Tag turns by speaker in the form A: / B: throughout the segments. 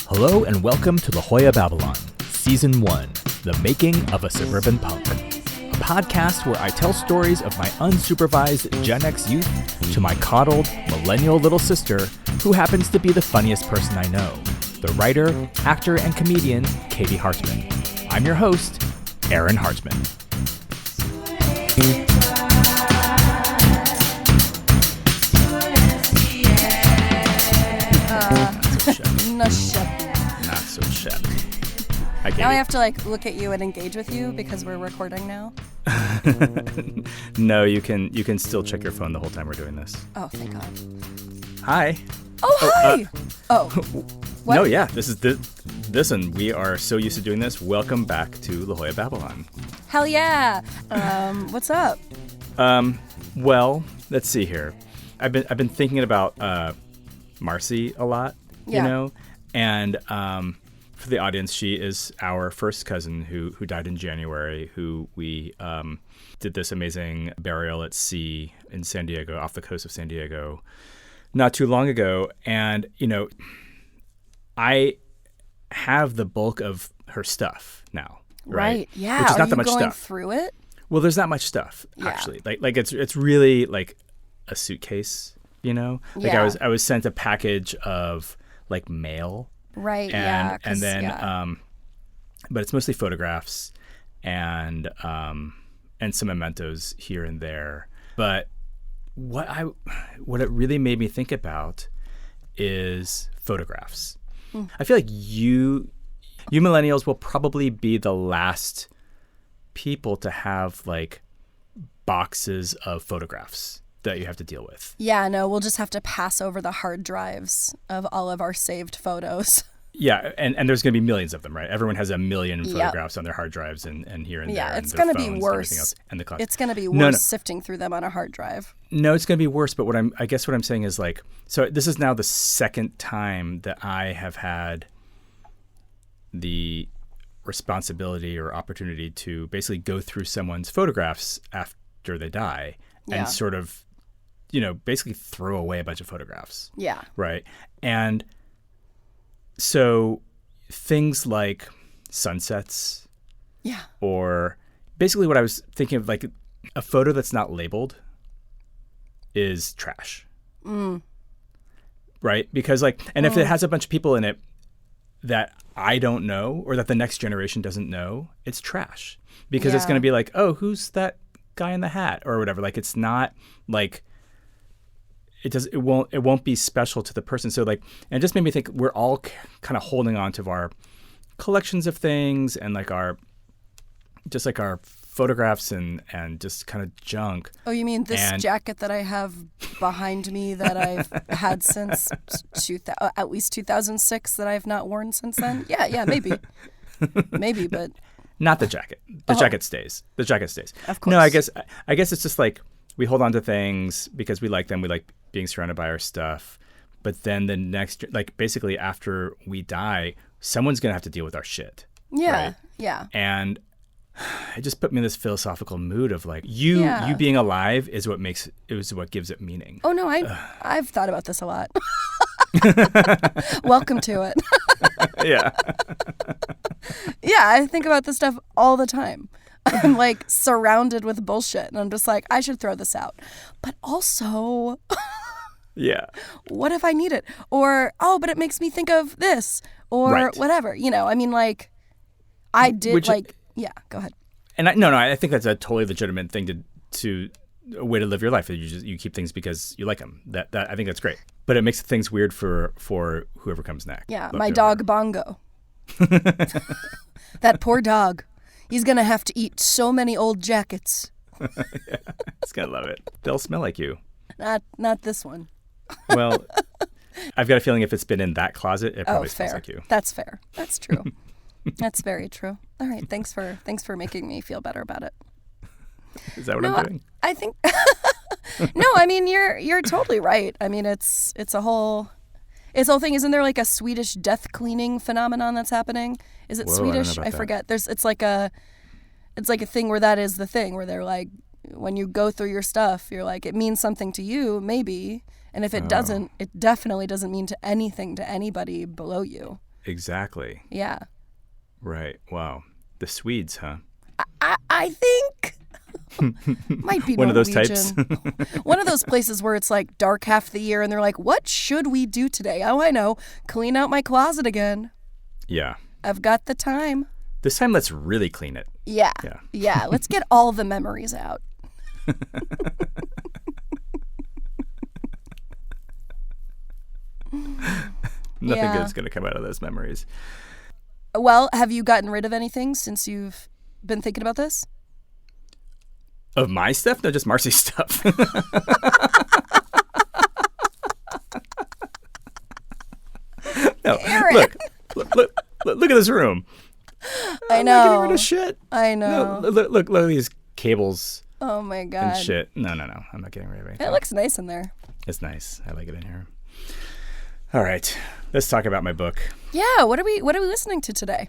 A: Hello and welcome to Jolla Babylon, Season 1, The Making of a Suburban Punk. A podcast where I tell stories of my unsupervised Gen X youth to my coddled millennial little sister who happens to be the funniest person I know, the writer, actor, and comedian, Katie Hartman. I'm your host, Aaron Hartman. Not so shabby.
B: Now I have to look at you and engage with you because we're recording now.
A: No, you can still check your phone the whole time we're doing this.
B: Oh, thank God.
A: Hi.
B: Oh, hi. What?
A: No, yeah. Listen, we are so used to doing this. Welcome back to Jolla Babylon.
B: Hell yeah. What's up?
A: Well, let's see here. I've been thinking about Marcy a lot, you know, and for the audience, she is our first cousin who died in January, who we did this amazing burial at sea in San Diego, off the coast of San Diego, not too long ago. And, you know, I have the bulk of her stuff now. Right.
B: Yeah.
A: Which is not that much
B: stuff. Are you
A: stuff.
B: going through it?
A: Well, there's not much stuff, actually. Like it's really like a suitcase, you know? Like I was sent a package of like mail.
B: Right.
A: And then but it's mostly photographs and some mementos here and there. But what it really made me think about is photographs. I feel like you millennials will probably be the last people to have like boxes of photographs that you have to deal with.
B: Yeah, no, we'll just have to pass over the hard drives of all of our saved photos.
A: Yeah, and there's going to be millions of them, right? Everyone has a million photographs on their hard drives and here and there.
B: Yeah, it's going to be worse.
A: And the cloud.
B: It's going to be worse sifting through them on a hard drive.
A: No, it's going to be worse. But what I'm saying is like, so this is now the second time that I have had the responsibility or opportunity to basically go through someone's photographs after they die and sort of, you know, basically throw away a bunch of photographs.
B: Yeah.
A: Right. And so things like sunsets.
B: Yeah.
A: Or basically what I was thinking of, like a photo that's not labeled is trash. Right? Because like, and if it has a bunch of people in it that I don't know or that the next generation doesn't know, it's trash. Because it's going to be like, oh, who's that guy in the hat or whatever. Like it's not like it won't be special to the person. So like, and it just made me think we're all kind of holding on to our collections of things and like our photographs and just kind of junk.
B: Oh, you mean this jacket that I have behind me that I've had since at least 2006 that I've not worn since then? Yeah, maybe. Maybe, but
A: not the jacket. The jacket stays. The jacket stays.
B: Of course.
A: No, I guess it's just like we hold on to things because we like them. We like being surrounded by our stuff. But then the next, like basically after we die, someone's going to have to deal with our shit.
B: Yeah.
A: Right?
B: Yeah.
A: And it just put me in this philosophical mood of like you being alive is what gives it meaning.
B: Oh no, I've thought about this a lot. Welcome to it.
A: Yeah.
B: Yeah, I think about this stuff all the time. I'm like surrounded with bullshit and I'm just like, I should throw this out. But also
A: yeah.
B: What if I need it? Or but it makes me think of this or whatever. You know, I mean like I did yeah, go ahead.
A: And I think that's a totally legitimate thing to a way to live your life. You keep things because you like them. That I think that's great. But it makes things weird for whoever comes next.
B: Yeah, my dog Bongo. That poor dog. He's gonna have to eat so many old jackets.
A: Yeah, he's gonna love it. They'll smell like you.
B: Not this one.
A: Well, I've got a feeling if it's been in that closet, it probably smells like you.
B: That's fair. That's true. That's very true. All right. Thanks for making me feel better about it.
A: Is that what I'm doing?
B: I think. No, I mean you're totally right. I mean it's a whole thing. Isn't there like a Swedish death cleaning phenomenon that's happening? Is it Swedish? I forget. It's like a thing where that is the thing where they're like when you go through your stuff, you're like it means something to you maybe, And if it doesn't, it definitely doesn't mean to anything to anybody below you.
A: Exactly.
B: Yeah.
A: Right. Wow. The Swedes, huh?
B: I think might be
A: one of those
B: Norwegian.
A: types.
B: One of those places where it's like dark half the year and they're like, what should we do today? Oh, I know. Clean out my closet again.
A: Yeah.
B: I've got the time.
A: This time, let's really clean it.
B: Yeah. Yeah. Let's get all the memories out.
A: Nothing good's going to come out of those memories.
B: Well, have you gotten rid of anything since you've been thinking about this?
A: Of my stuff? No, just Marcy's stuff. No,
B: Aaron.
A: look at this room.
B: I know.
A: I'm not getting rid of shit.
B: I know.
A: No, look at these cables.
B: Oh my God.
A: And shit. No. I'm not getting rid of anything.
B: It looks nice in there.
A: It's nice. I like it in here. All right. Let's talk about my book.
B: Yeah. What are we listening to today?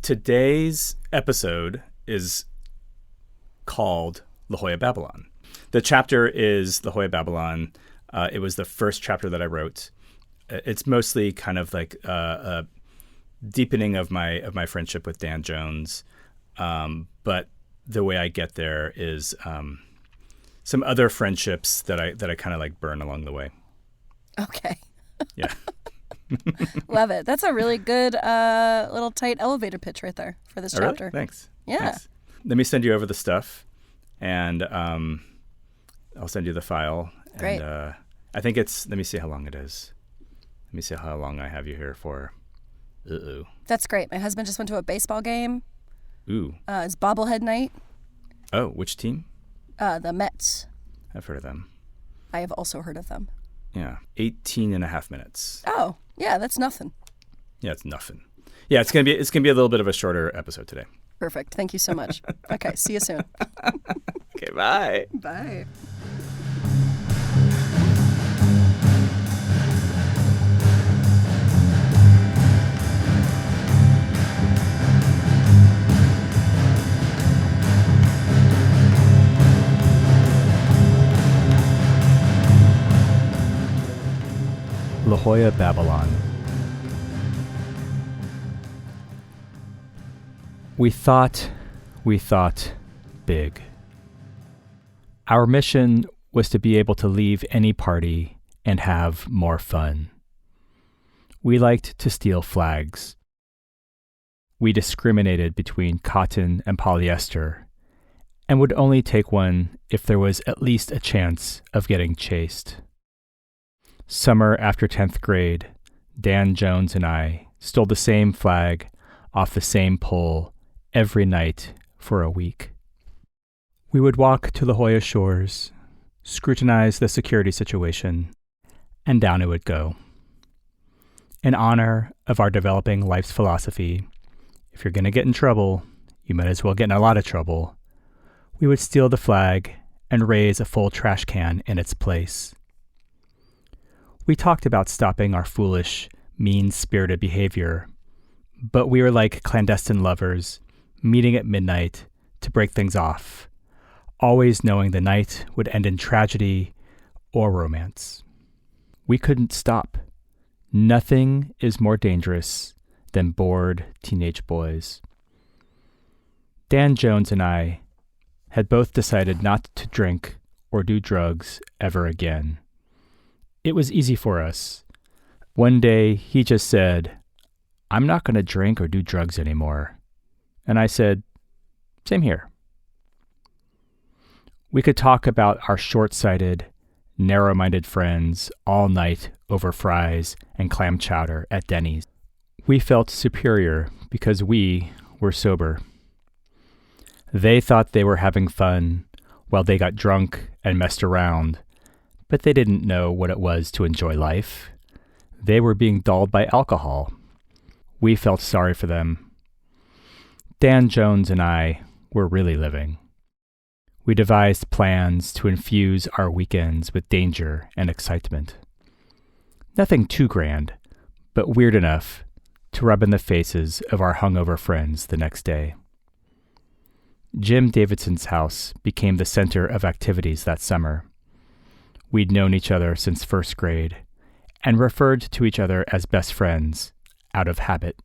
A: Today's episode is called La Jolla Babylon. The chapter is La Jolla Babylon. It was the first chapter that I wrote. It's mostly kind of like a deepening of my friendship with Dan Jones. But the way I get there is some other friendships that I kind of like burn along the way.
B: Okay.
A: Yeah.
B: Love it. That's a really good little tight elevator pitch right there for this chapter.
A: Really? Thanks.
B: Yeah.
A: Thanks. Let me send you over the stuff, and I'll send you the file.
B: Great.
A: And, I think it's. Let me see how long it is. Let me see how long I have you here for. Uh-oh.
B: That's great. My husband just went to a baseball game.
A: Ooh.
B: It's bobblehead night.
A: Oh, which team?
B: The Mets.
A: I've heard of them.
B: I have also heard of them.
A: Yeah. 18 and a half minutes.
B: Oh, yeah, that's nothing.
A: Yeah, it's nothing. Yeah, it's gonna be a little bit of a shorter episode today.
B: Perfect. Thank you so much. Okay, see you soon.
A: Okay, bye.
B: Bye.
A: La Jolla Babylon. We thought big. Our mission was to be able to leave any party and have more fun. We liked to steal flags. We discriminated between cotton and polyester and would only take one if there was at least a chance of getting chased. Summer after 10th grade, Dan Jones and I stole the same flag off the same pole every night for a week. We would walk to La Jolla shores, scrutinize the security situation, and down it would go. In honor of our developing life's philosophy, if you're going to get in trouble, you might as well get in a lot of trouble, we would steal the flag and raise a full trash can in its place. We talked about stopping our foolish, mean-spirited behavior, but we were like clandestine lovers, meeting at midnight to break things off, always knowing the night would end in tragedy or romance. We couldn't stop. Nothing is more dangerous than bored teenage boys. Dan Jones and I had both decided not to drink or do drugs ever again. It was easy for us. One day, he just said, "I'm not going to drink or do drugs anymore." And I said, "Same here." We could talk about our short-sighted, narrow-minded friends all night over fries and clam chowder at Denny's. We felt superior because we were sober. They thought they were having fun while they got drunk and messed around, but they didn't know what it was to enjoy life. They were being dulled by alcohol. We felt sorry for them. Dan Jones and I were really living. We devised plans to infuse our weekends with danger and excitement. Nothing too grand, but weird enough to rub in the faces of our hungover friends the next day. Jim Davidson's house became the center of activities that summer. We'd known each other since first grade and referred to each other as best friends out of habit.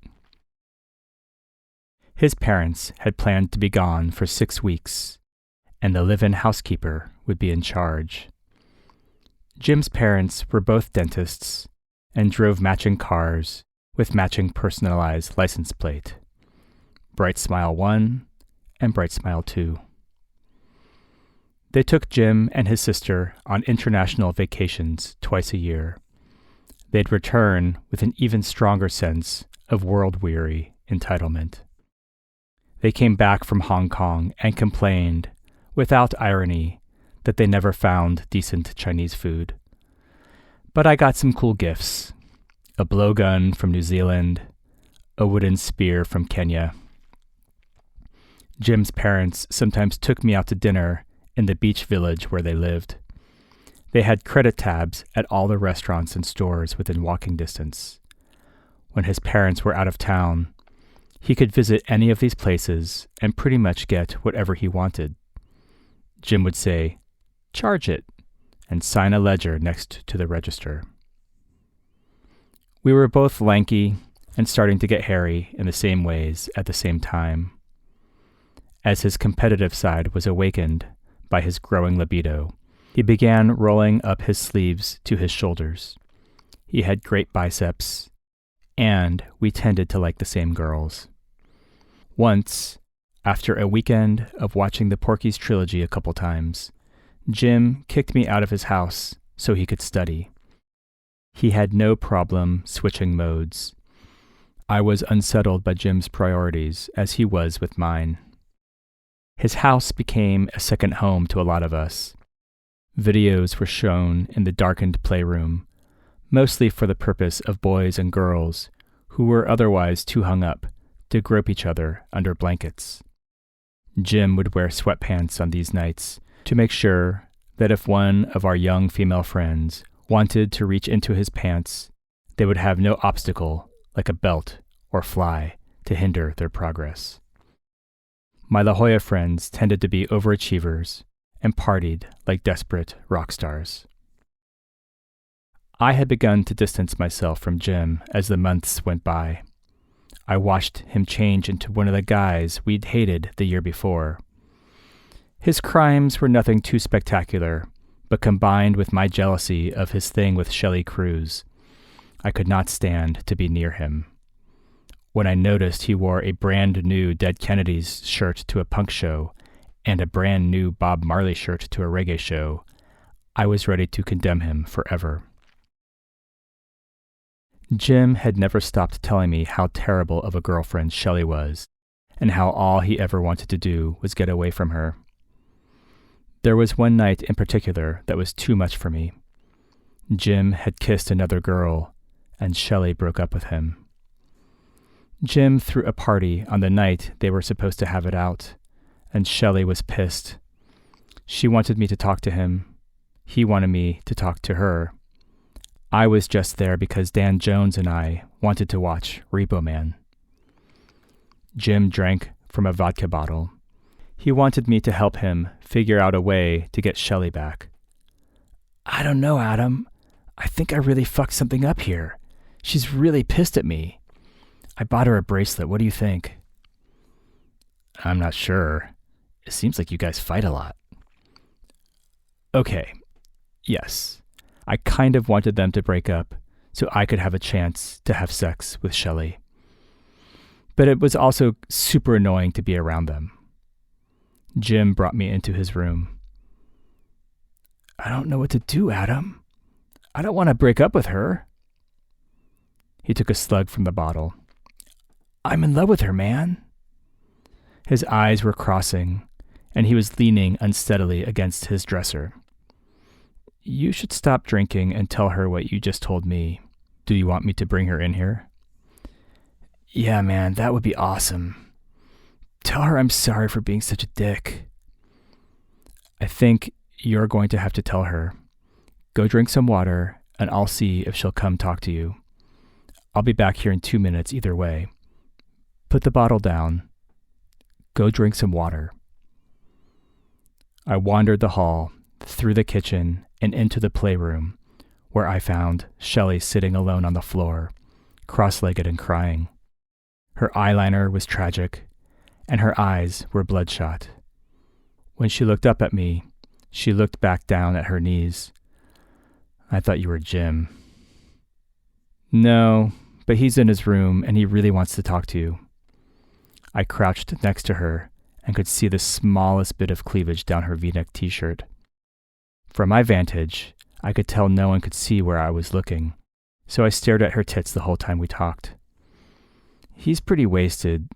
A: His parents had planned to be gone for 6 weeks, and the live-in housekeeper would be in charge. Jim's parents were both dentists and drove matching cars with matching personalized license plate. Bright Smile 1 and Bright Smile 2. They took Jim and his sister on international vacations twice a year. They'd return with an even stronger sense of world-weary entitlement. They came back from Hong Kong and complained, without irony, that they never found decent Chinese food. But I got some cool gifts. A blowgun from New Zealand, a wooden spear from Kenya. Jim's parents sometimes took me out to dinner in the beach village where they lived. They had credit tabs at all the restaurants and stores within walking distance. When his parents were out of town, he could visit any of these places and pretty much get whatever he wanted. Jim would say, "Charge it," and sign a ledger next to the register. We were both lanky and starting to get hairy in the same ways at the same time. As his competitive side was awakened by his growing libido, he began rolling up his sleeves to his shoulders. He had great biceps, and we tended to like the same girls. Once, after a weekend of watching the Porky's trilogy a couple times, Jim kicked me out of his house so he could study. He had no problem switching modes. I was unsettled by Jim's priorities as he was with mine. His house became a second home to a lot of us. Videos were shown in the darkened playroom, mostly for the purpose of boys and girls who were otherwise too hung up to grope each other under blankets. Jim would wear sweatpants on these nights to make sure that if one of our young female friends wanted to reach into his pants, they would have no obstacle, like a belt or fly, to hinder their progress. My La Jolla friends tended to be overachievers and partied like desperate rock stars. I had begun to distance myself from Jim as the months went by. I watched him change into one of the guys we'd hated the year before. His crimes were nothing too spectacular, but combined with my jealousy of his thing with Shelley Cruz, I could not stand to be near him. When I noticed he wore a brand new Dead Kennedys shirt to a punk show and a brand new Bob Marley shirt to a reggae show, I was ready to condemn him forever. Jim had never stopped telling me how terrible of a girlfriend Shelley was, and how all he ever wanted to do was get away from her. There was one night in particular that was too much for me. Jim had kissed another girl, and Shelley broke up with him. Jim threw a party on the night they were supposed to have it out, and Shelley was pissed. She wanted me to talk to him. He wanted me to talk to her. I was just there because Dan Jones and I wanted to watch Repo Man. Jim drank from a vodka bottle. He wanted me to help him figure out a way to get Shelley back. "I don't know, Adam. I think I really fucked something up here. She's really pissed at me. I bought her a bracelet. What do you think?" "I'm not sure. It seems like you guys fight a lot." Okay, yes. I kind of wanted them to break up so I could have a chance to have sex with Shelley. But it was also super annoying to be around them. Jim brought me into his room. "I don't know what to do, Adam. I don't want to break up with her." He took a slug from the bottle. "I'm in love with her, man." His eyes were crossing, and he was leaning unsteadily against his dresser. "You should stop drinking and tell her what you just told me. Do you want me to bring her in here?" "Yeah, man, that would be awesome. Tell her I'm sorry for being such a dick." "I think you're going to have to tell her. Go drink some water, and I'll see if she'll come talk to you. I'll be back here in 2 minutes either way. Put the bottle down. Go drink some water." I wandered the hall, through the kitchen, and into the playroom, where I found Shelley sitting alone on the floor, cross-legged and crying. Her eyeliner was tragic, and her eyes were bloodshot. When she looked up at me, she looked back down at her knees. I thought you were Jim. No, but he's in his room and he really wants to talk to you. I crouched next to her and could see the smallest bit of cleavage down her V-neck t-shirt. From my vantage, I could tell no one could see where I was looking, so I stared at her tits the whole time we talked. He's pretty wasted.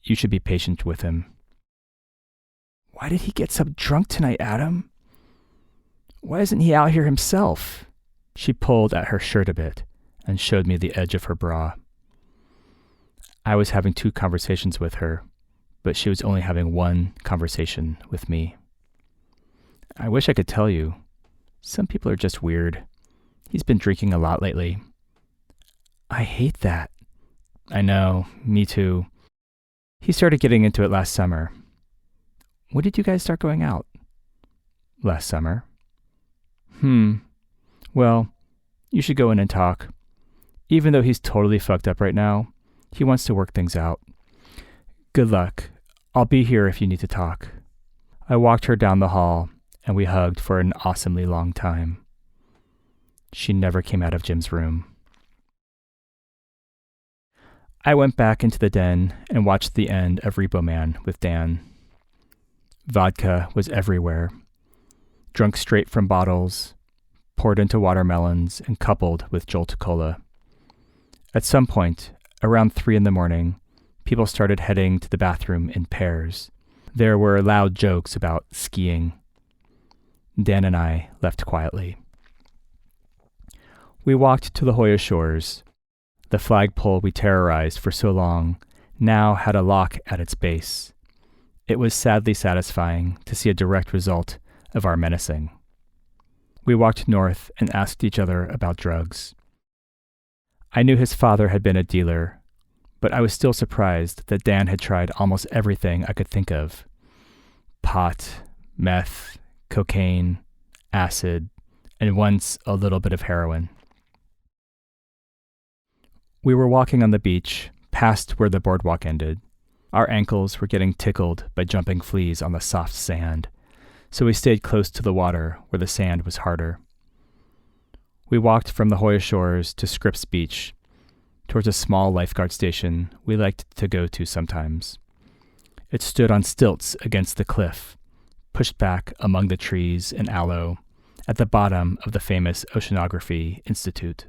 A: You should be patient with him. Why did he get so drunk tonight, Adam? Why isn't he out here himself? She pulled at her shirt a bit and showed me the edge of her bra. I was having 2 conversations with her, but she was only having 1 conversation with me. I wish I could tell you. Some people are just weird. He's been drinking a lot lately. I hate that. I know, me too. He started getting into it last summer. When did you guys start going out? Last summer. Well, you should go in and talk. Even though he's totally fucked up right now, he wants to work things out. Good luck. I'll be here if you need to talk. I walked her down the hall, and we hugged for an awesomely long time. She never came out of Jim's room. I went back into the den and watched the end of Repo Man with Dan. Vodka was everywhere, drunk straight from bottles, poured into watermelons, and coupled with Jolt Cola. At some point, around 3 a.m, people started heading to the bathroom in pairs. There were loud jokes about skiing. Dan and I left quietly. We walked to the Hoya shores. The flagpole we terrorized for so long now had a lock at its base. It was sadly satisfying to see a direct result of our menacing. We walked north and asked each other about drugs. I knew his father had been a dealer, but I was still surprised that Dan had tried almost everything I could think of. Pot, meth, cocaine, acid, and once a little bit of heroin. We were walking on the beach, past where the boardwalk ended. Our ankles were getting tickled by jumping fleas on the soft sand, so we stayed close to the water where the sand was harder. We walked from the Hoya shores to Scripps Beach, towards a small lifeguard station we liked to go to sometimes. It stood on stilts against the cliff, pushed back among the trees and aloe, at the bottom of the famous Oceanography Institute.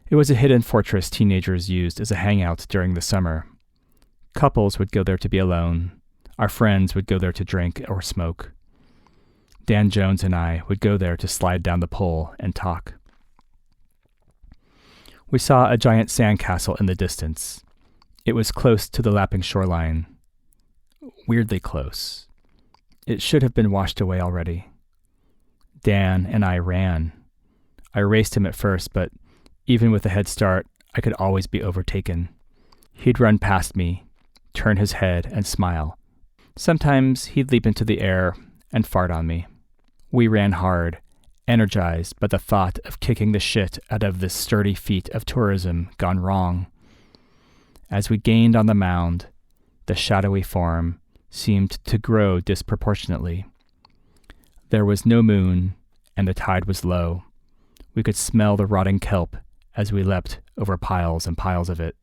A: It was a hidden fortress teenagers used as a hangout during the summer. Couples would go there to be alone. Our friends would go there to drink or smoke. Dan Jones and I would go there to slide down the pole and talk. We saw a giant sandcastle in the distance. It was close to the lapping shoreline. Weirdly close. It should have been washed away already. Dan and I ran. I raced him at first, but even with a head start, I could always be overtaken. He'd run past me, turn his head, and smile. Sometimes he'd leap into the air and fart on me. We ran hard, energized by the thought of kicking the shit out of this sturdy feat of tourism gone wrong. As we gained on the mound, the shadowy form seemed to grow disproportionately. There was no moon, and the tide was low. We could smell the rotting kelp as we leapt over piles and piles of it.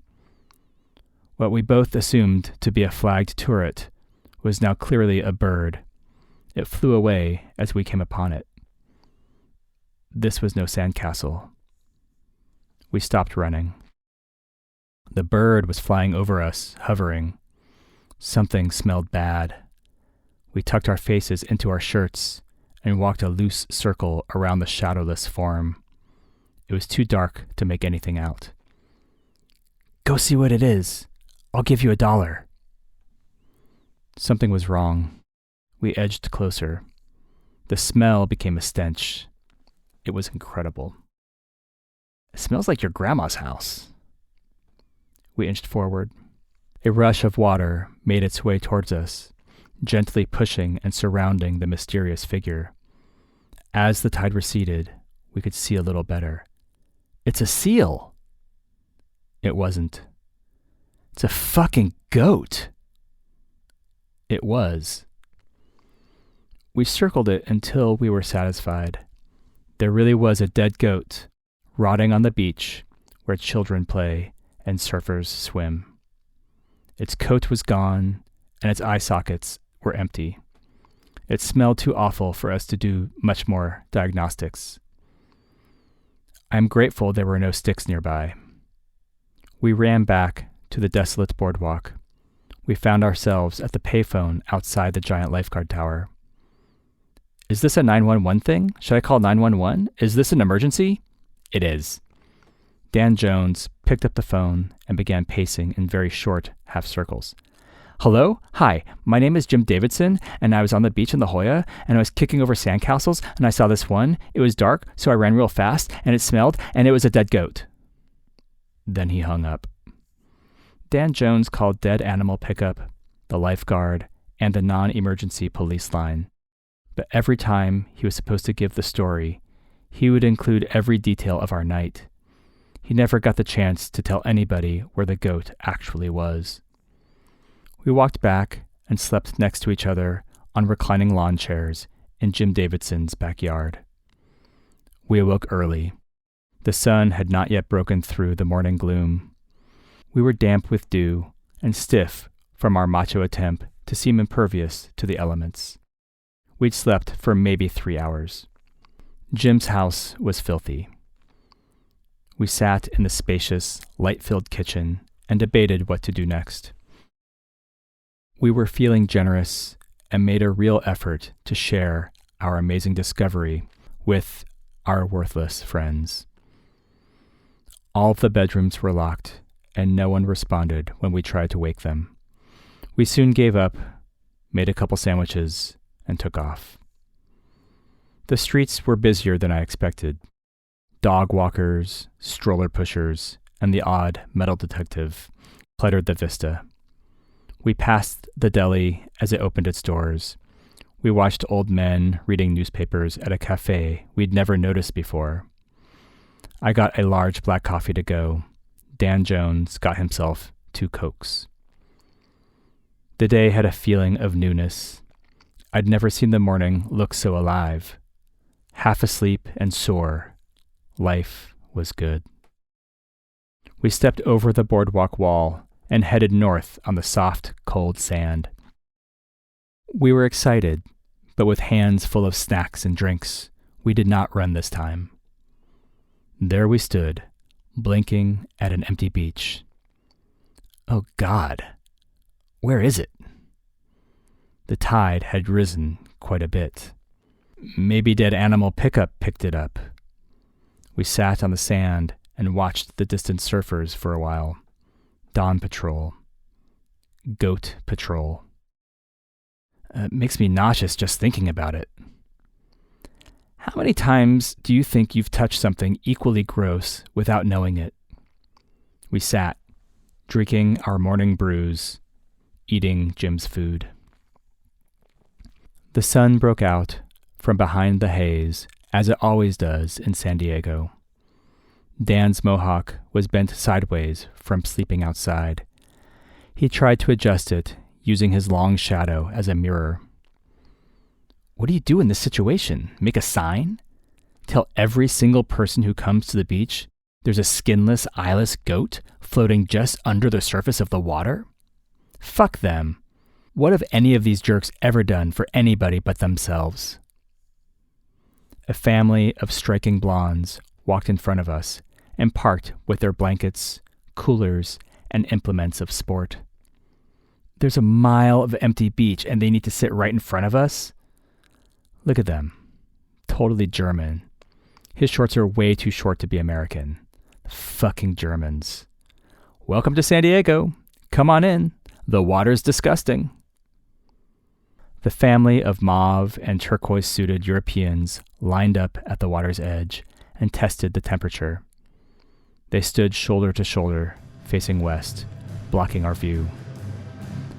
A: What we both assumed to be a flagged turret was now clearly a bird. It flew away as we came upon it. This was no sandcastle. We stopped running. The bird was flying over us, hovering. Something smelled bad. We tucked our faces into our shirts and walked a loose circle around the shadowless form. It was too dark to make anything out. Go see what it is. I'll give you $1. Something was wrong. We edged closer. The smell became a stench. It was incredible. It smells like your grandma's house. We inched forward. A rush of water made its way towards us, gently pushing and surrounding the mysterious figure. As the tide receded, we could see a little better. It's a seal. It wasn't. It's a fucking goat. It was. We circled it until we were satisfied. There really was a dead goat, rotting on the beach where children play and surfers swim. Its coat was gone, and its eye sockets were empty. It smelled too awful for us to do much more diagnostics. I am grateful there were no sticks nearby. We ran back to the desolate boardwalk. We found ourselves at the payphone outside the giant lifeguard tower. Is this a 911 thing? Should I call 911? Is this an emergency? It is. Dan Jones picked up the phone and began pacing in very short half circles. Hello? Hi, my name is Jim Davidson, and I was on the beach in La Jolla, and I was kicking over sandcastles, and I saw this one. It was dark, so I ran real fast, and it smelled, and it was a dead goat. Then he hung up. Dan Jones called Dead Animal Pickup, the lifeguard, and the non-emergency police line. But every time he was supposed to give the story, he would include every detail of our night. He never got the chance to tell anybody where the goat actually was. We walked back and slept next to each other on reclining lawn chairs in Jim Davidson's backyard. We awoke early. The sun had not yet broken through the morning gloom. We were damp with dew and stiff from our macho attempt to seem impervious to the elements. We'd slept for maybe 3 hours. Jim's house was filthy. We sat in the spacious, light-filled kitchen and debated what to do next. We were feeling generous and made a real effort to share our amazing discovery with our worthless friends. All of the bedrooms were locked, and no one responded when we tried to wake them. We soon gave up, made a couple sandwiches, and took off. The streets were busier than I expected. Dog walkers, stroller pushers, and the odd metal detective cluttered the vista. We passed the deli as it opened its doors. We watched old men reading newspapers at a cafe we'd never noticed before. I got a large black coffee to go. Dan Jones got himself 2 Cokes. The day had a feeling of newness. I'd never seen the morning look so alive. Half asleep and sore, life was good. We stepped over the boardwalk wall and headed north on the soft, cold sand. We were excited, but with hands full of snacks and drinks, we did not run this time. There we stood, blinking at an empty beach. Oh God, where is it? The tide had risen quite a bit. Maybe Dead Animal Pickup picked it up. We sat on the sand and watched the distant surfers for a while. Dawn Patrol. Goat Patrol. It makes me nauseous just thinking about it. How many times do you think you've touched something equally gross without knowing it? We sat, drinking our morning brews, eating Jim's food. The sun broke out from behind the haze, as it always does in San Diego. Dan's mohawk was bent sideways from sleeping outside. He tried to adjust it, using his long shadow as a mirror. What do you do in this situation? Make a sign? Tell every single person who comes to the beach there's a skinless, eyeless goat floating just under the surface of the water? Fuck them. What have any of these jerks ever done for anybody but themselves? A family of striking blondes walked in front of us and parked with their blankets, coolers, and implements of sport. There's a mile of empty beach and they need to sit right in front of us? Look at them. Totally German. His shorts are way too short to be American. Fucking Germans. Welcome to San Diego. Come on in. The water's disgusting. The family of mauve and turquoise-suited Europeans lined up at the water's edge and tested the temperature. They stood shoulder to shoulder, facing west, blocking our view.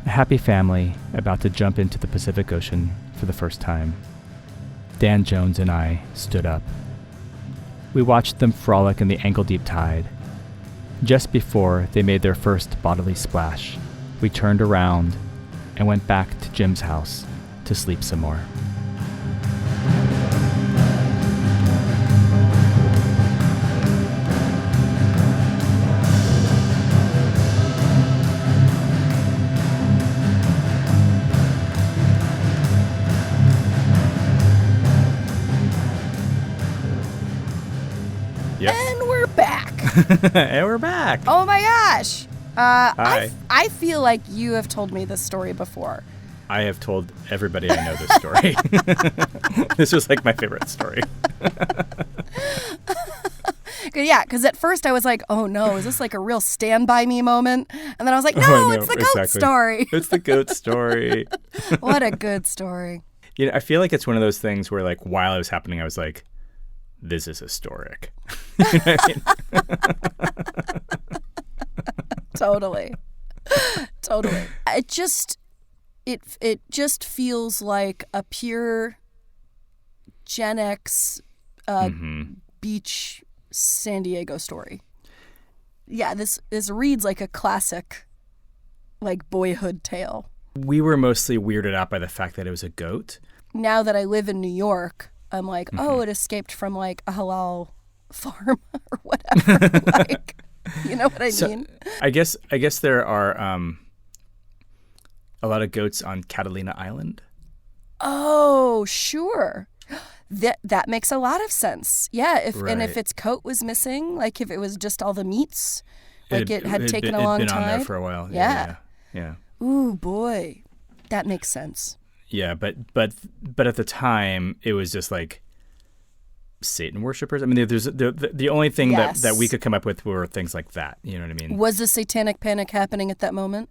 A: A happy family about to jump into the Pacific Ocean for the first time. Dan Jones and I stood up. We watched them frolic in the ankle-deep tide. Just before they made their first bodily splash, we turned around and went back to Jim's house to sleep some more. Yep.
B: And we're back.
A: And we're back.
B: Oh my gosh.
A: Hi.
B: I feel like you have told me this story before.
A: I have told everybody I know this story. This was like my favorite story.
B: Yeah, because at first I was like, oh no, is this like a real Stand By Me moment? And then I was like, no, it's the goat story.
A: It's the goat story.
B: What a good story.
A: You know, I feel like it's one of those things where like while it was happening, I was like, this is historic. You know what I mean?
B: Totally. It just feels like a pure Gen X beach San Diego story. Yeah, this reads like a classic, like boyhood tale.
A: We were mostly weirded out by the fact that it was a goat.
B: Now that I live in New York, I'm like, oh, it escaped from like a halal farm or whatever. Like, you know what I mean?
A: I guess there are a lot of goats on Catalina Island.
B: Oh, sure. That makes a lot of sense. Yeah,
A: Right.
B: And if its coat was missing, like if it was just all the meats, like it had taken a long
A: It'd been
B: time.
A: on there for a while.
B: Yeah.
A: Ooh,
B: boy. That makes sense.
A: Yeah, but at the time it was just like Satan worshippers. I mean, there's the only thing that we could come up with were things like that. You know what I mean?
B: Was the satanic panic happening at that moment?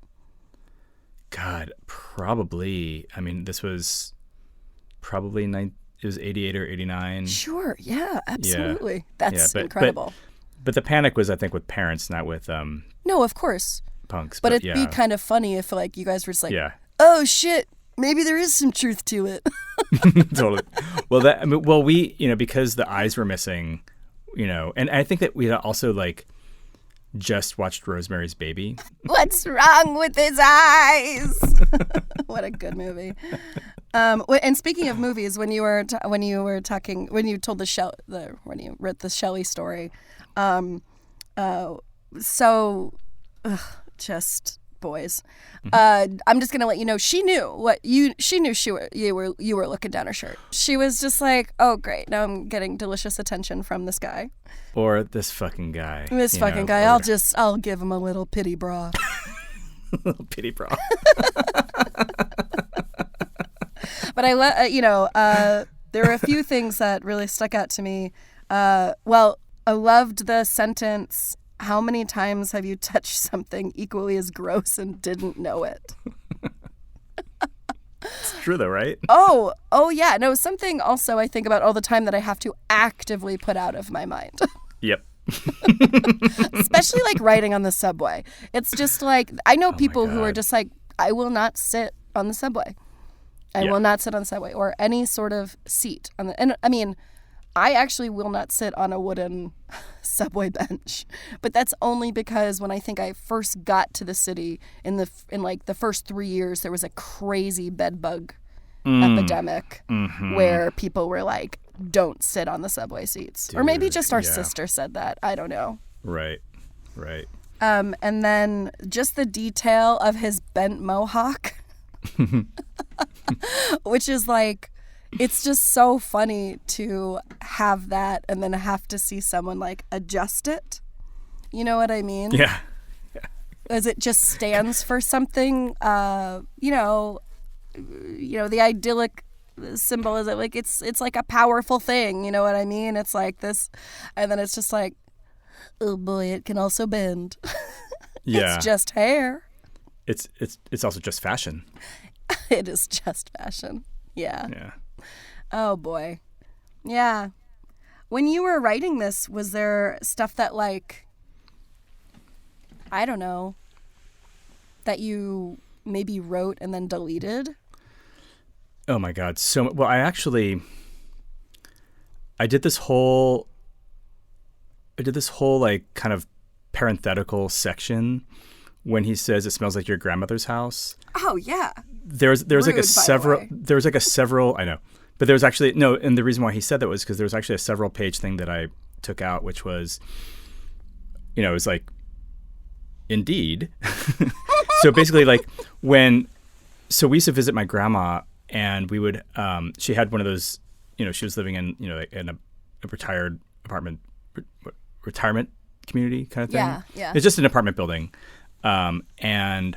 A: God, probably. I mean, this was probably it was 88 or 89.
B: Sure. Yeah, absolutely.
A: Yeah.
B: That's incredible.
A: But the panic was, I think, with parents, not with
B: No, of course.
A: punks.
B: But it'd be kind of funny if like you guys were just like,
A: yeah.
B: oh shit, maybe there is some truth to it.
A: Totally. Well, we, because the eyes were missing, and I think that we also like just watched Rosemary's Baby. What's
B: wrong with his eyes? What a good movie. And speaking of movies, when you were talking, when you told when you read the Shelley story, just boys. I'm just gonna let you know she knew you were looking down her shirt. She was just like, oh great, now I'm getting delicious attention from this guy.
A: Or this fucking guy.
B: I'll give him a little pity bra.
A: Pity bra.
B: But there were a few things that really stuck out to me. I loved the sentence, how many times have you touched something equally as gross and didn't know it?
A: It's true though, right?
B: Oh yeah. No, something also I think about all the time that I have to actively put out of my mind.
A: Yep.
B: Especially like riding on the subway. It's just like, I know people who are just like, I will not sit on the subway. I will not sit on the subway or any sort of seat. And I mean, I actually will not sit on a wooden subway bench, but that's only because when I think I first got to the city in like the first 3 years, there was a crazy bed bug epidemic where people were like, don't sit on the subway seats. Dude, or maybe just our sister said that. I don't know.
A: Right.
B: And then just the detail of his bent mohawk, which is like, it's just so funny to have that and then have to see someone like adjust it. You know what I mean?
A: Yeah.
B: As it just stands for something, the idyllic symbol is like it's like a powerful thing, you know what I mean? It's like this, and then it's just like, oh boy, it can also bend.
A: Yeah.
B: It's just hair.
A: It's also just fashion.
B: It is just fashion. Yeah.
A: Yeah.
B: Oh boy. Yeah. When you were writing this, was there stuff that like, I don't know, that you maybe wrote and then deleted?
A: Oh my God. So, well, I actually, I did this whole like kind of parenthetical section when he says it smells like your grandmother's house.
B: Oh yeah.
A: There's
B: Rude,
A: like a several I know. But there was actually no, and the reason why he said that was because there was actually a several page thing that I took out, which was, it was like, indeed. So basically, like so we used to visit my grandma, and we would, she had one of those, she was living in, like in a retired retirement community kind of thing.
B: Yeah, yeah.
A: It's just an apartment building, and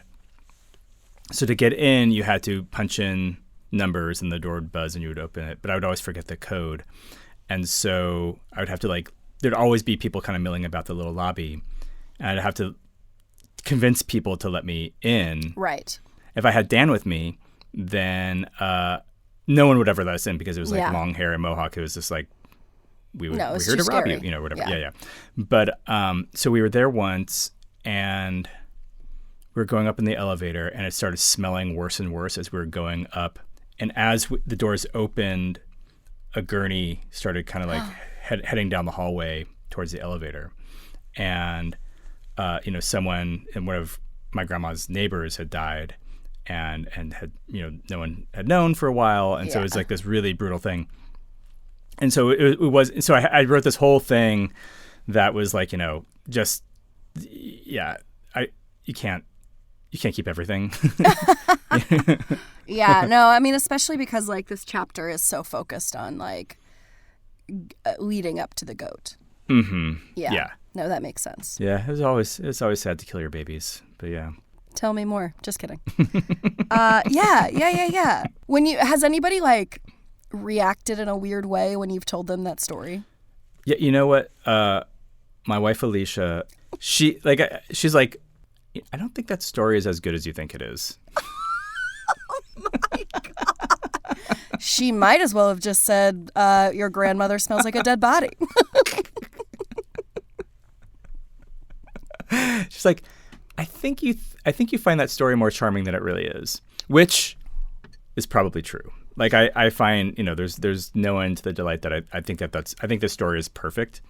A: so to get in, you had to punch in numbers and the door would buzz and you would open it. But I would always forget the code. And so I would have to there'd always be people kind of milling about the little lobby. And I'd have to convince people to let me in.
B: Right.
A: If I had Dan with me, then no one would ever let us in because it was long hair and mohawk. It was just like, we're here to rob you, whatever. Yeah. But so we were there once and we were going up in the elevator and it started smelling worse and worse as we were going up. And as the doors opened, a gurney started kind of heading down the hallway towards the elevator. And, someone in one of my grandma's neighbors had died and had, no one had known for a while. And so it was like this really brutal thing. And so I wrote this whole thing that was like, you can't keep everything.
B: Yeah, no, I mean, especially because this chapter is so focused on leading up to the goat.
A: Mm-hmm.
B: Yeah. No, that makes sense.
A: Yeah, it's always sad to kill your babies, but yeah.
B: Tell me more. Just kidding. Yeah. Has anybody reacted in a weird way when you've told them that story?
A: Yeah, you know what? My wife Alicia, she's like, I don't think that story is as good as you think it is.
B: Oh my God. She might as well have just said, your grandmother smells like a dead body.
A: She's like, I think you find that story more charming than it really is, which is probably true. I find, there's no end to the delight that I think this story is perfect.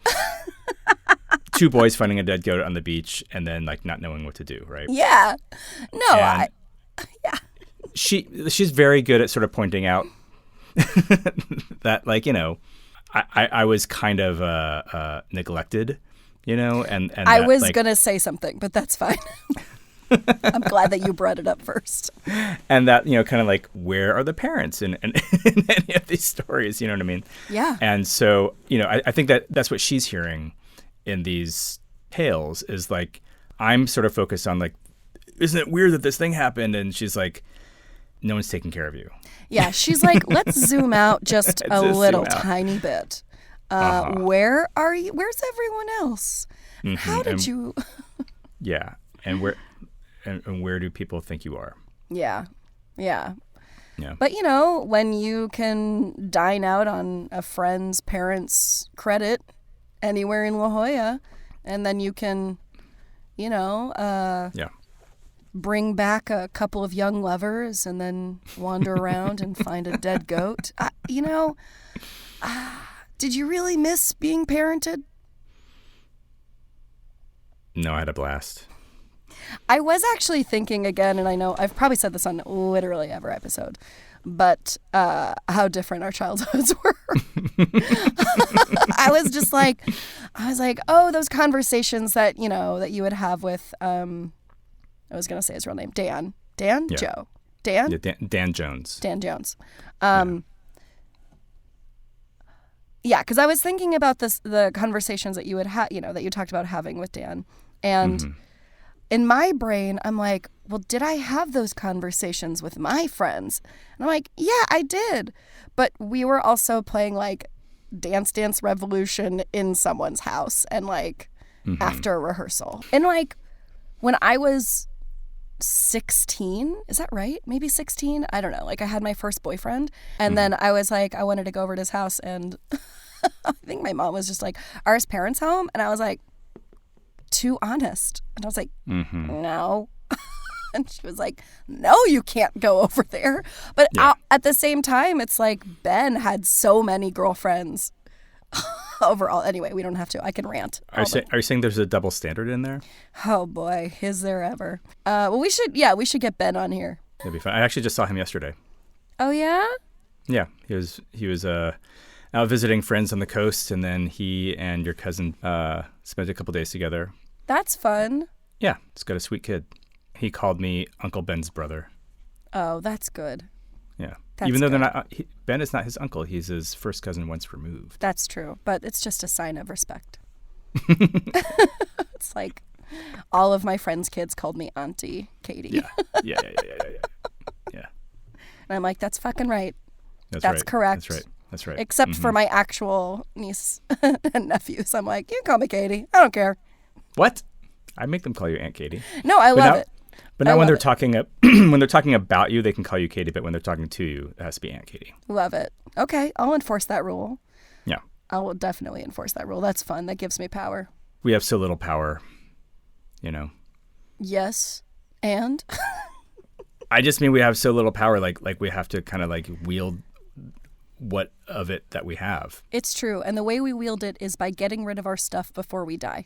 A: Two boys finding a dead goat on the beach and then not knowing what to do, right?
B: Yeah. No, yeah.
A: She's very good at sort of pointing out that I was kind of neglected, and
B: I was gonna say something, but that's fine. I'm glad that you brought it up first.
A: And that, kind of where are the parents in any of these stories? You know what I mean?
B: Yeah.
A: And so, I think that's what she's hearing in these tales is I'm sort of focused on isn't it weird that this thing happened? And she's like, no one's taking care of you.
B: Yeah. She's like, let's zoom out just a little tiny bit. Where are you? Where's everyone else? Mm-hmm. How did you?
A: Yeah. And where do people think you are?
B: Yeah. But when you can dine out on a friend's parents' credit anywhere in La Jolla, and then you can, bring back a couple of young lovers and then wander around and find a dead goat. Did you really miss being parented?
A: No, I had a blast.
B: I was actually thinking again, and I know I've probably said this on literally every episode, but how different our childhoods were. I was just oh, those conversations that, that you would have with, I was going to say his real name, Dan? Yeah. Joe? Dan?
A: Yeah, Dan Jones.
B: Dan Jones. Yeah, because I was thinking about the conversations that you would have, that you talked about having with Dan. And in my brain, I'm like, well, did I have those conversations with my friends? And I'm like, yeah, I did. But we were also playing Dance Dance Revolution in someone's house and after a rehearsal. And when I was 16, is that right? Maybe 16? I don't know. I had my first boyfriend and then I was I wanted to go over to his house and I think my mom was just are his parents home? And I was too honest. And I was no. And she was no, you can't go over there. But at the same time, it's Ben had so many girlfriends overall. Anyway, we don't have to. I can rant.
A: Are you saying there's a double standard in there?
B: Oh boy, is there ever? Well, we should get Ben on here.
A: That'd be fun. I actually just saw him yesterday.
B: Oh yeah?
A: Yeah, he was out visiting friends on the coast, and then he and your cousin spent a couple days together.
B: That's fun.
A: Yeah, he's got a sweet kid. He called me Uncle Ben's brother.
B: Oh, that's good.
A: Yeah.
B: That's
A: Even though
B: good.
A: they're not, Ben is not his uncle. He's his first cousin once removed.
B: That's true, but it's just a sign of respect. It's like all of my friends' kids called me Auntie Katie.
A: Yeah. And
B: I'm like, that's fucking right.
A: That's
B: That's
A: right.
B: correct.
A: That's right.
B: Except for my actual niece and nephews. I'm like, you can call me Katie. I don't care.
A: What? I make them call you Aunt Katie.
B: No, I love it.
A: But now when they're talking about you, they can call you Katie. But when they're talking to you, it has to be Aunt Katie.
B: Love it. Okay, I'll enforce that rule.
A: Yeah.
B: I will definitely enforce that rule. That's fun. That gives me power.
A: We have so little power, you know.
B: Yes. And?
A: I just mean we have so little power, like we have to kind of like wield what of it that we have.
B: It's true. And the way we wield it is by getting rid of our stuff before we die.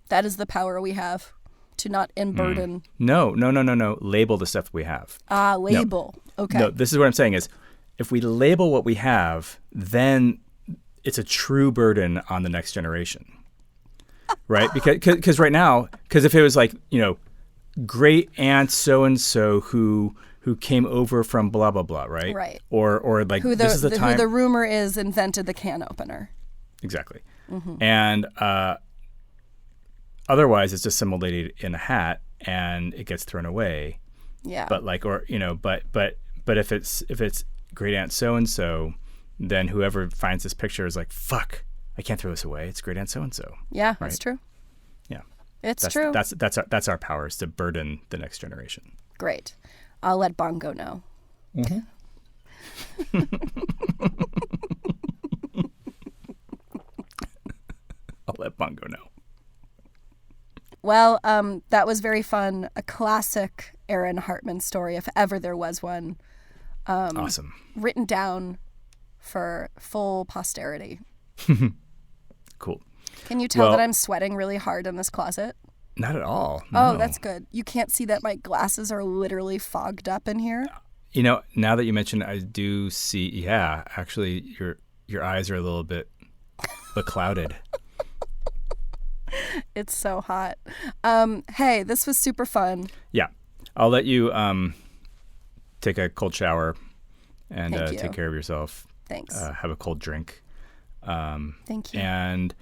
B: That is the power we have. To not unburden.
A: No. Label the stuff we have.
B: Label. No. Okay.
A: No, this is what I'm saying is if we label what we have, then it's a true burden on the next generation. Right? Because right now, because if it was like, you know, great aunt so-and-so who came over from blah, blah, blah, right?
B: Right.
A: Or like this is the time.
B: Who the rumor is invented the can opener.
A: Exactly. Mm-hmm. And otherwise, it's just some lady in a hat, and it gets thrown away.
B: Yeah.
A: But like, or you know, but if it's great aunt so and so, then whoever finds this picture is like, fuck, I can't throw this away. It's great aunt so and so.
B: Yeah,
A: right?
B: That's true.
A: Yeah,
B: it's true.
A: That's our power, is to burden the next generation.
B: Great. I'll let Bongo know.
A: Mm-hmm. I'll let Bongo know.
B: Well, that was very fun. A classic Aaron Hartman story, if ever there was one.
A: Awesome.
B: Written down for full posterity.
A: Cool.
B: Can you tell that I'm sweating really hard in this closet?
A: Not at all. No.
B: Oh, that's good. You can't see that my glasses are literally fogged up in here?
A: You know, now that you mention it, I do see, yeah, actually your eyes are a little bit beclouded.
B: It's so hot. Hey, this was super fun.
A: Yeah. I'll let you take a cold shower and take care of yourself.
B: Thanks.
A: Have a cold drink.
B: Thank you.
A: And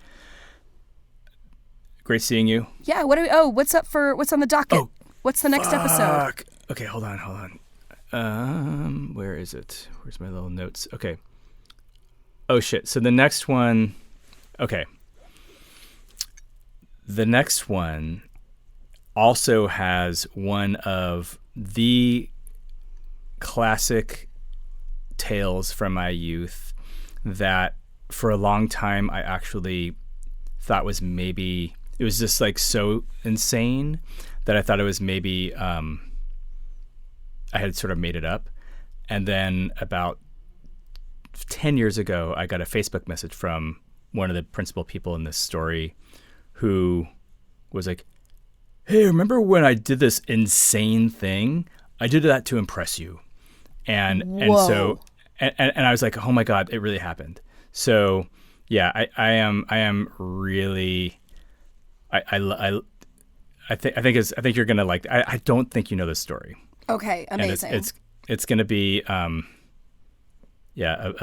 A: great seeing you.
B: Yeah. What's on the docket?
A: Oh,
B: what's the next episode?
A: Okay, hold on. Where is it? Where's my little notes? Okay. Oh shit. So the next one. Okay. The next one also has one of the classic tales from my youth that for a long time I actually thought was maybe, it was just like so insane that I thought it was maybe I had sort of made it up. And then about 10 years ago, I got a Facebook message from one of the principal people in this story who was like, hey, remember when I did this insane thing? I did that to impress you. And so I was like, oh my God, it really happened. So yeah, I am really, I think you're going to like, I don't think you know this story.
B: Okay. Amazing.
A: And it's going to be, a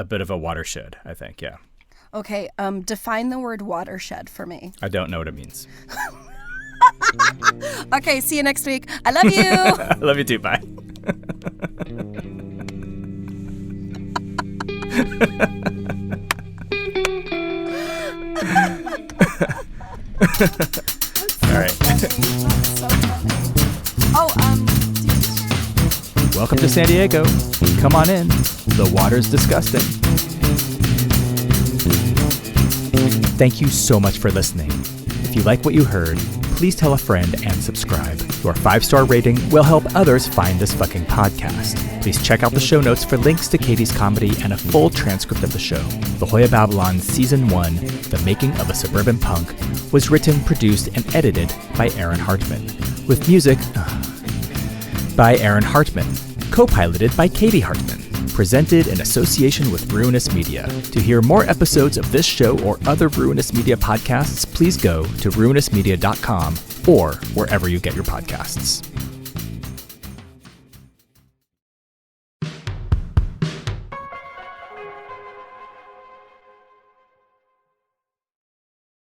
A: bit of a watershed, I think. Yeah.
B: Okay, define the word watershed for me.
A: I don't know what it means.
B: Okay, see you next week. I love you.
A: I love you too. Bye. All right.
B: So funny.
A: Welcome to San Diego. Come on in. The water's disgusting. Thank you so much for listening. If you like what you heard, please tell a friend and subscribe. Your 5-star rating will help others find this fucking podcast. Please check out the show notes for links to Katie's comedy and a full transcript of the show. The Jolla Babylon Season 1, The Making of a Suburban Punk, was written, produced, and edited by Aaron Hartman, with music by Aaron Hartman, co-piloted by Katie Hartman. Presented in association with Ruinous Media. To hear more episodes of this show or other Ruinous Media podcasts, please go to ruinousmedia.com or wherever you get your podcasts.